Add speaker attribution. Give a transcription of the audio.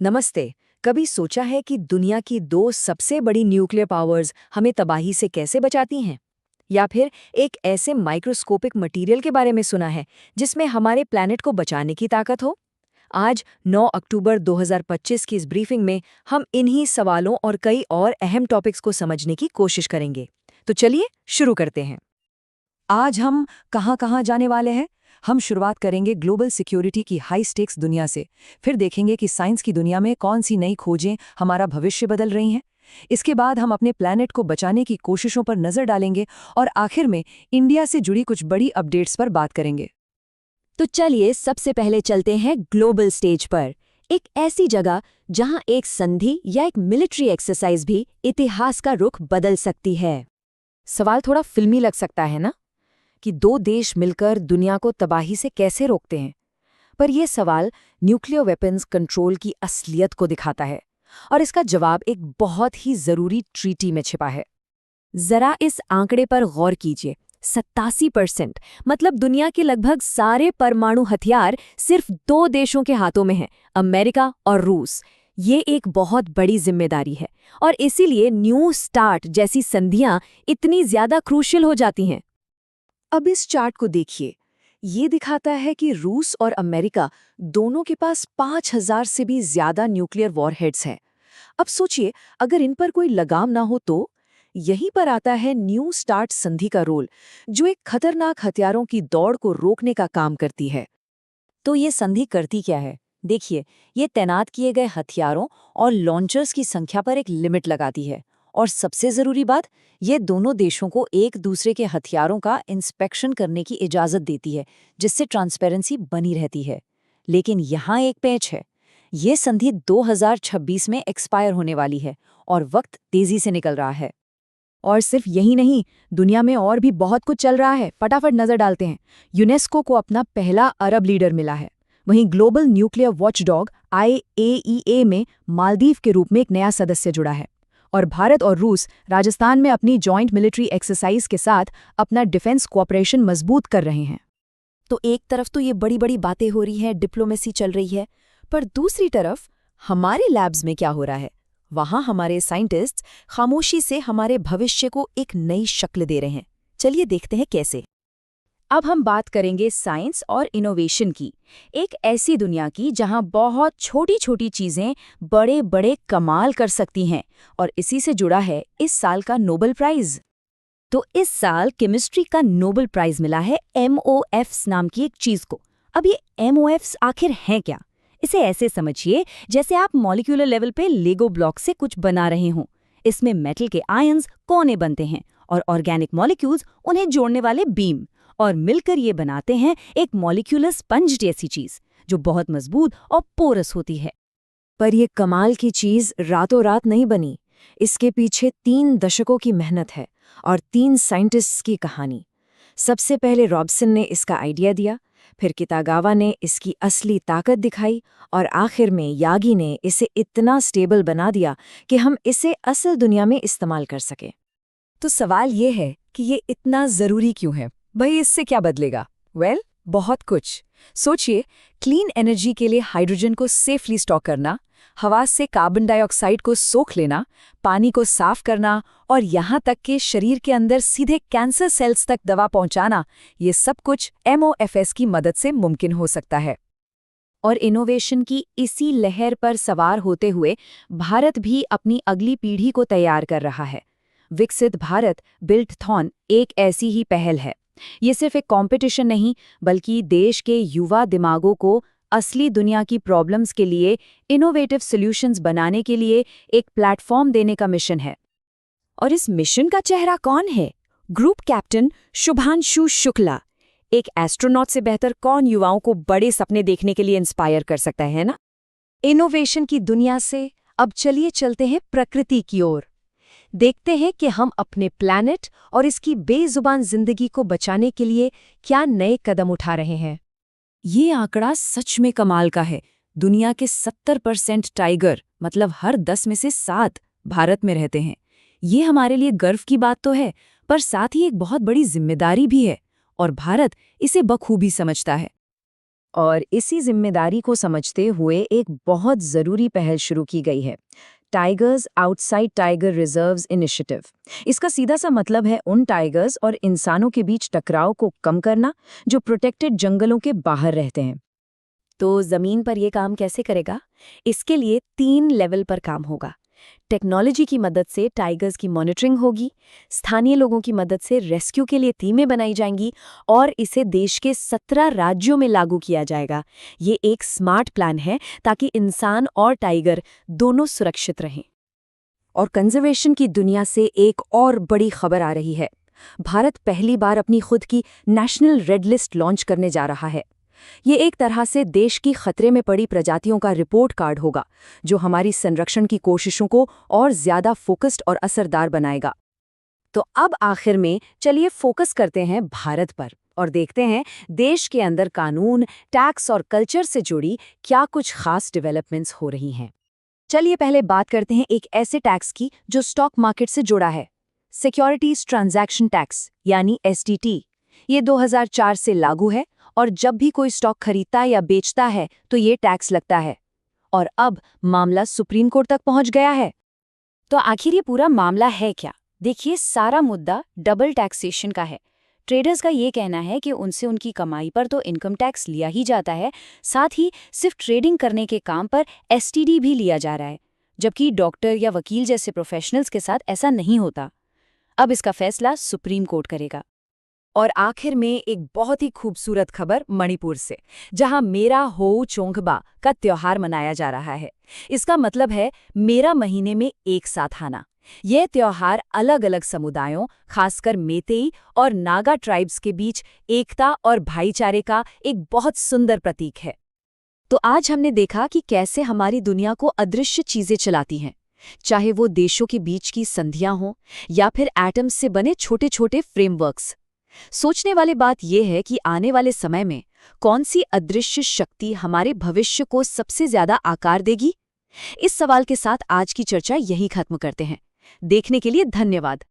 Speaker 1: नमस्ते। कभी सोचा है कि दुनिया की दो सबसे बड़ी न्यूक्लियर पावर्स हमें तबाही से कैसे बचाती हैं? या फिर एक ऐसे माइक्रोस्कोपिक मटेरियल के बारे में सुना है जिसमें हमारे प्लैनेट को बचाने की ताकत हो? आज 9 अक्टूबर 2025 की इस ब्रीफिंग में हम इन्हीं सवालों और कई और अहम टॉपिक्स को समझने की कोशिश करेंगे। तो चलिए शुरू करते हैं।
Speaker 2: आज हम कहाँ कहाँ जाने वाले हैं। हम शुरुआत करेंगे ग्लोबल सिक्योरिटी की हाई स्टेक्स दुनिया से। फिर देखेंगे कि साइंस की दुनिया में कौन सी नई खोजें हमारा भविष्य बदल रही हैं। इसके बाद हम अपने प्लैनेट को बचाने की कोशिशों पर नजर डालेंगे और आखिर में इंडिया से जुड़ी कुछ बड़ी अपडेट्स पर बात करेंगे।
Speaker 3: तो चलिए सबसे पहले चलते हैं ग्लोबल स्टेज पर, एक ऐसी जगह जहां एक संधि या एक मिलिट्री एक्सरसाइज भी इतिहास का रुख बदल सकती है।
Speaker 1: सवाल थोड़ा फिल्मी लग सकता है ना, कि दो देश मिलकर दुनिया को तबाही से कैसे रोकते हैं? पर यह सवाल न्यूक्लियर वेपन्स कंट्रोल की असलियत को दिखाता है, और इसका जवाब एक बहुत ही जरूरी ट्रीटी में छिपा है।
Speaker 3: जरा इस आंकड़े पर गौर कीजिए। 87%, मतलब दुनिया के लगभग सारे परमाणु हथियार सिर्फ दो देशों के हाथों में हैं, अमेरिका और रूस। ये एक बहुत बड़ी जिम्मेदारी है, और इसीलिए न्यू स्टार्ट जैसी संधियां इतनी ज्यादा क्रूशियल हो जाती हैं।
Speaker 1: अब इस चार्ट को देखिए। ये दिखाता है कि रूस और अमेरिका दोनों के पास 5000 से भी ज्यादा न्यूक्लियर वॉरहेड्स हैं। अब सोचिए, अगर इन पर कोई लगाम ना हो तो? यहीं पर आता है न्यू स्टार्ट संधि का रोल, जो एक खतरनाक हथियारों की दौड़ को रोकने का काम करती है। तो ये संधि करती क्या है? देखिए, ये तैनात किए गए हथियारों और लॉन्चर्स की संख्या पर एक लिमिट लगाती है। और सबसे जरूरी बात, ये दोनों देशों को एक दूसरे के हथियारों का इंस्पेक्शन करने की इजाजत देती है, जिससे ट्रांसपेरेंसी बनी रहती है। लेकिन यहाँ एक पेंच है। ये संधि 2026 में एक्सपायर होने वाली है, और वक्त तेजी से निकल रहा है।
Speaker 2: और सिर्फ यही नहीं, दुनिया में और भी बहुत कुछ चल रहा है। फटाफट नजर डालते हैं। यूनेस्को को अपना पहला अरब लीडर मिला है। वहीं ग्लोबल न्यूक्लियर वॉचडॉग IAEA में मालदीव के रूप में एक नया सदस्य जुड़ा है। और भारत और रूस राजस्थान में अपनी जॉइंट मिलिट्री एक्सरसाइज के साथ अपना डिफेंस कोऑपरेशन मजबूत कर रहे हैं।
Speaker 3: तो एक तरफ तो ये बड़ी बड़ी बातें हो रही हैं, डिप्लोमेसी चल रही है, पर दूसरी तरफ हमारे लैब्स में क्या हो रहा है? वहां हमारे साइंटिस्ट्स खामोशी से हमारे भविष्य को एक नई शक्ल दे रहे हैं। चलिए देखते हैं कैसे। अब हम बात करेंगे साइंस और इनोवेशन की, एक ऐसी दुनिया की जहां बहुत छोटी छोटी चीजें बड़े बड़े कमाल कर सकती हैं, और इसी से जुड़ा है इस साल का नोबेल प्राइज। तो इस साल केमिस्ट्री का नोबेल प्राइज मिला है MOFs नाम की एक चीज को। अब ये MOFs आखिर हैं क्या? इसे ऐसे समझिए जैसे आप मॉलिक्यूलर लेवल पे लेगो ब्लॉक से कुछ बना रहे हों। इसमें मेटल के आयंस कोने बनते हैं और ऑर्गेनिक मॉलिक्यूल्स उन्हें जोड़ने वाले बीम, और मिलकर ये बनाते हैं एक मॉलिक्यूलर स्पंज जैसी चीज जो बहुत मजबूत और पोरस होती है।
Speaker 1: पर यह कमाल की चीज रातों रात नहीं बनी। इसके पीछे 3 दशकों की मेहनत है और 3 साइंटिस्ट्स की कहानी। सबसे पहले रॉबसन ने इसका आइडिया दिया, फिर कितागावा ने इसकी असली ताकत दिखाई, और आखिर में यागी ने इसे इतना स्टेबल बना दिया कि हम इसे असल दुनिया में इस्तेमाल कर सकें।
Speaker 2: तो सवाल ये है कि ये इतना जरूरी क्यों है? भाई, इससे क्या बदलेगा? बहुत कुछ। सोचिए, क्लीन एनर्जी के लिए हाइड्रोजन को सेफली स्टॉक करना, हवा से कार्बन डाइऑक्साइड को सोख लेना, पानी को साफ करना, और यहाँ तक कि शरीर के अंदर सीधे कैंसर सेल्स तक दवा पहुँचाना, ये सब कुछ MOFs की मदद से मुमकिन हो सकता है।
Speaker 3: और इनोवेशन की इसी लहर पर सवार होते हुए भारत भी अपनी अगली पीढ़ी को तैयार कर रहा है। विकसित भारत बिल्टथॉन एक ऐसी ही पहल है। ये सिर्फ एक कंपटीशन नहीं, बल्कि देश के युवा दिमागों को असली दुनिया की प्रॉब्लम्स के लिए इनोवेटिव सॉल्यूशंस बनाने के लिए एक प्लेटफॉर्म देने का मिशन है। और इस मिशन का चेहरा कौन है? Group captain Shubhanshu Shukla. एक एस्ट्रोनॉट से बेहतर कौन युवाओं को बड़े सपने देखने के लिए इंस्पायर कर सकता है ना?
Speaker 2: इनोवेशन की दुनिया से अब चलिए चलते हैं प्रकृति की ओर। देखते हैं कि हम अपने प्लैनेट और इसकी बेजुबान जिंदगी को बचाने के लिए क्या नए कदम उठा रहे हैं।
Speaker 1: ये आंकड़ा सच में कमाल का है। दुनिया के 70% टाइगर, मतलब हर 10 में से 7, भारत में रहते हैं। ये हमारे लिए गर्व की बात तो है, पर साथ ही एक बहुत बड़ी जिम्मेदारी भी है, और भारत इसे बखूबी समझता है।
Speaker 2: और इसी जिम्मेदारी को समझते हुए एक बहुत ज़रूरी पहल शुरू की गई है, tigers outside tiger reserves initiative. इसका सीधा सा मतलब है उन टाइगर्स और इंसानों के बीच टकराव को कम करना जो प्रोटेक्टेड जंगलों के बाहर रहते हैं।
Speaker 3: तो जमीन पर ये काम कैसे करेगा? इसके लिए 3 लेवल पर काम होगा। टेक्नोलॉजी की मदद से टाइगर्स की मॉनिटरिंग होगी, स्थानीय लोगों की मदद से रेस्क्यू के लिए टीमें बनाई जाएंगी और इसे देश के 17 राज्यों में लागू किया जाएगा। ये एक स्मार्ट प्लान है ताकि इंसान और टाइगर दोनों सुरक्षित रहें।
Speaker 1: और कंजर्वेशन की दुनिया से एक और बड़ी खबर आ रही है। भारत पहली बार अपनी खुद की नेशनल रेड लिस्ट लॉन्च करने जा रहा है। ये एक तरह से देश की खतरे में पड़ी प्रजातियों का रिपोर्ट कार्ड होगा, जो हमारी संरक्षण की कोशिशों को और ज्यादा फोकस्ड और असरदार बनाएगा। तो अब आखिर में चलिए फोकस करते हैं भारत पर और देखते हैं देश के अंदर कानून, टैक्स और कल्चर से जुड़ी क्या कुछ खास डेवलपमेंट्स हो रही हैं। चलिए पहले बात करते हैं एक ऐसे टैक्स की जो स्टॉक मार्केट से जुड़ा है, सिक्योरिटीज ट्रांजैक्शन टैक्स यानी STT। ये 2004 से लागू है और जब भी कोई स्टॉक खरीदता या बेचता है तो ये टैक्स लगता है। और अब मामला सुप्रीम कोर्ट तक पहुंच गया है।
Speaker 3: तो आखिर ये पूरा मामला है क्या? देखिए, सारा मुद्दा डबल टैक्सेशन का है। ट्रेडर्स का ये कहना है कि उनसे उनकी कमाई पर तो इनकम टैक्स लिया ही जाता है, साथ ही सिर्फ ट्रेडिंग करने के काम पर STT भी लिया जा रहा है, जबकि डॉक्टर या वकील जैसे प्रोफेशनल्स के साथ ऐसा नहीं होता। अब इसका फैसला सुप्रीम कोर्ट करेगा।
Speaker 2: और आखिर में एक बहुत ही खूबसूरत खबर मणिपुर से, जहां मेरा होउ चोंगबा का त्योहार मनाया जा रहा है। इसका मतलब है मेरा महीने में एक साथ आना। यह त्योहार अलग अलग समुदायों, खासकर मेतेई और नागा ट्राइब्स के बीच एकता और भाईचारे का एक बहुत सुंदर प्रतीक है।
Speaker 1: तो आज हमने देखा कि कैसे हमारी दुनिया को अदृश्य चीजें चलाती हैं, चाहे वो देशों के बीच की संधियां हों या फिर एटम्स से बने छोटे छोटे फ्रेमवर्क्स। सोचने वाली बात यह है कि आने वाले समय में कौन सी अदृश्य शक्ति हमारे भविष्य को सबसे ज्यादा आकार देगी? इस सवाल के साथ आज की चर्चा यही खत्म करते हैं। देखने के लिए धन्यवाद।